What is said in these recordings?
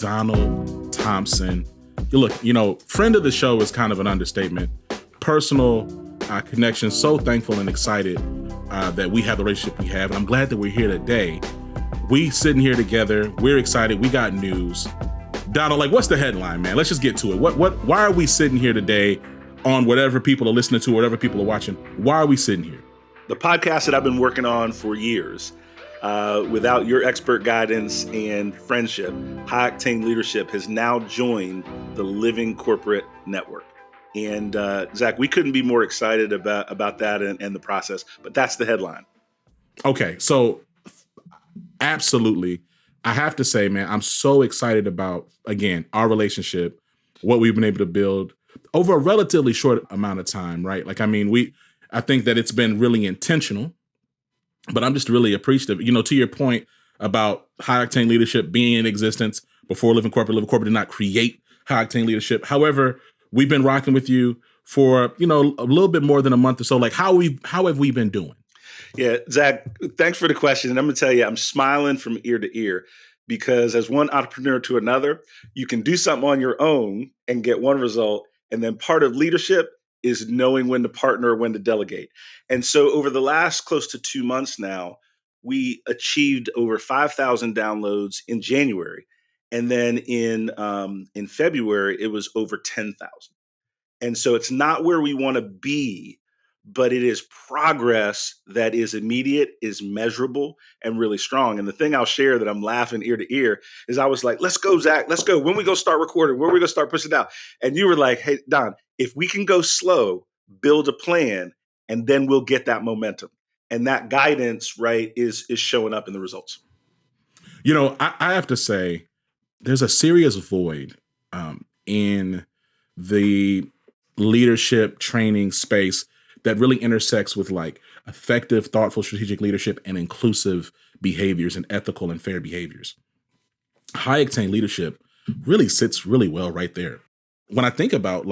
Donald Thompson. Look, friend of the show is kind of an understatement. Personal connection. So thankful and excited that we have the relationship we have. And I'm glad that we're here today. We sitting here together. We're excited. We got news. Donald, what's the headline, man? Let's just get to it. Why are we sitting here today on whatever people are listening to, whatever people are watching? Why are we sitting here? The podcast that I've been working on for years, without your expert guidance and friendship, High Octane Leadership has now joined the Living Corporate Network. And Zach, we couldn't be more excited about that and the process, but that's the headline. Okay, so absolutely. I have to say, man, I'm so excited about, again, our relationship, what we've been able to build over a relatively short amount of time, right? I think that it's been really intentional, but I'm just really appreciative. To your point about High Octane Leadership being in existence before Living Corporate did not create High Octane Leadership. However, we've been rocking with you for, a little bit more than a month or so. How have we been doing? Yeah, Zach, thanks for the question. And I'm going to tell you, I'm smiling from ear to ear because as one entrepreneur to another, you can do something on your own and get one result. And then part of leadership is knowing when to partner or when to delegate. And so over the last close to 2 months now, we achieved over 5,000 downloads in January. And then in February, it was over 10,000. And so it's not where we want to be, but it is progress that is immediate, is measurable, and really strong. And the thing I'll share that I'm laughing ear to ear is I was like, let's go, Zach, let's go. When we go start recording, when we go start pushing out? And you were like, hey, Don, if we can go slow, build a plan, and then we'll get that momentum. And that guidance, right, is showing up in the results. I have to say, there's a serious void in the leadership training space that really intersects with effective, thoughtful, strategic leadership and inclusive behaviors and ethical and fair behaviors. High Octane Leadership really sits really well right there. When I think about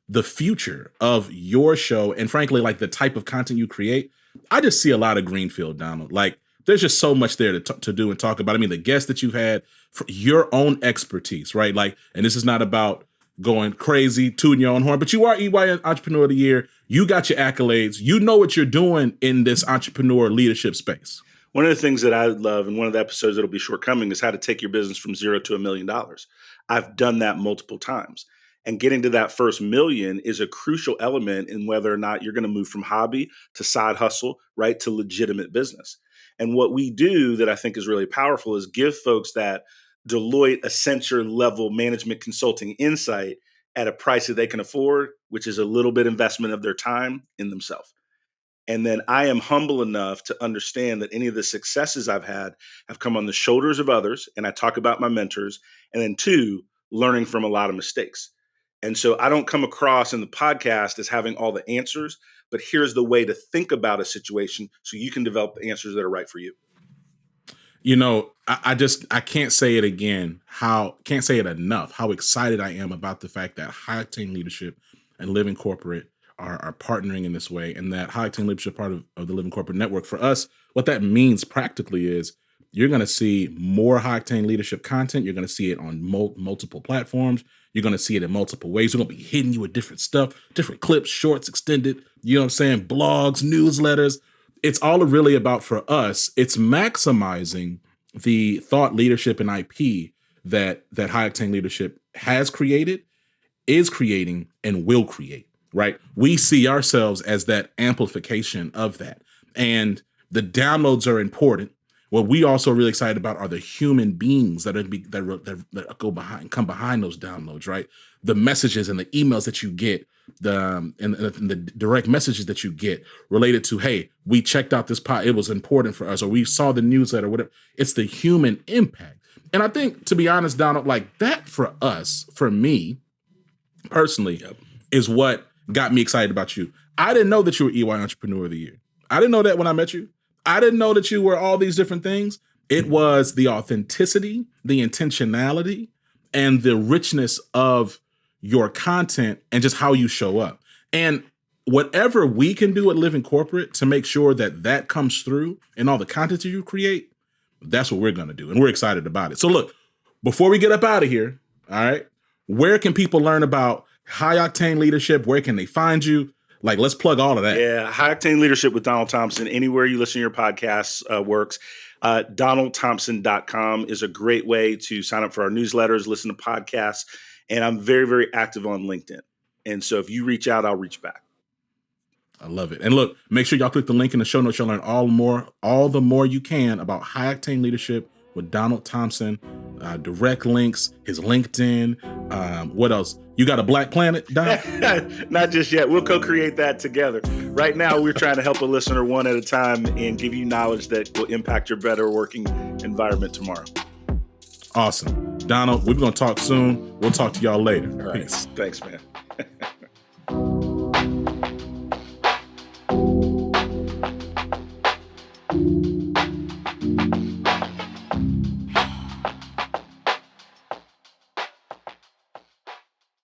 the future of your show and frankly, the type of content you create, I just see a lot of greenfield, Donald. There's just so much there to do and talk about. I mean, the guests that you've had, for your own expertise, right? And this is not about going crazy, tooting your own horn, but you are EY Entrepreneur of the Year. You got your accolades. You know what you're doing in this entrepreneur leadership space. One of the things that I love, and one of the episodes that'll be shortcoming, is how to take your business from $0 to $1 million. I've done that multiple times. And getting to that first million is a crucial element in whether or not you're going to move from hobby to side hustle, right, to legitimate business. And what we do that I think is really powerful is give folks that Deloitte Accenture level management consulting insight at a price that they can afford, which is a little bit investment of their time in themselves. And then I am humble enough to understand that any of the successes I've had have come on the shoulders of others. And I talk about my mentors. And then 2, learning from a lot of mistakes. And so I don't come across in the podcast as having all the answers, but here's the way to think about a situation so you can develop the answers that are right for you. I can't say it again. Can't say it enough. How excited I am about the fact that High Octane Leadership and Living Corporate are partnering in this way, and that High Octane Leadership part of the Living Corporate Network. For us, what that means practically is you're going to see more High Octane Leadership content. You're going to see it on multiple platforms. You're going to see it in multiple ways. We're going to be hitting you with different stuff, different clips, shorts, extended, blogs, newsletters. It's all really about, for us, it's maximizing the thought, leadership, and IP that High Octane Leadership has created, is creating, and will create, right? We see ourselves as that amplification of that. And the downloads are important. What we also are really excited about are the human beings that come behind those downloads, right? The messages and the emails that you get, and the direct messages that you get related to, hey, we checked out this pod, it was important for us, or we saw the newsletter, whatever. It's the human impact. And I think, to be honest, Donald, that for us, for me personally, is what got me excited about you. I didn't know that you were EY Entrepreneur of the Year. I didn't know that when I met you. I didn't know that you were all these different things. It was the authenticity, the intentionality, and the richness of your content and just how you show up. And whatever we can do at Living Corporate to make sure that that comes through in all the content that you create, that's what we're going to do. And we're excited about it. So look, before we get up out of here, all right, where can people learn about High Octane Leadership? Where can they find you? Like, let's plug all of that. Yeah, High Octane Leadership with Donald Thompson. Anywhere you listen to your podcasts works. DonaldThompson.com is a great way to sign up for our newsletters, listen to podcasts, and I'm very, very active on LinkedIn. And so if you reach out, I'll reach back. I love it. And look, make sure y'all click the link in the show notes. You'll learn all the more you can about High Octane Leadership with Donald Thompson. Direct links, his LinkedIn. What else? You got a Black Planet, Don? Not just yet. We'll co-create that together. Right now, we're trying to help a listener one at a time and give you knowledge that will impact your better working environment tomorrow. Awesome. Donald, we're going to talk soon. We'll talk to y'all later. All right. Peace. Thanks, man.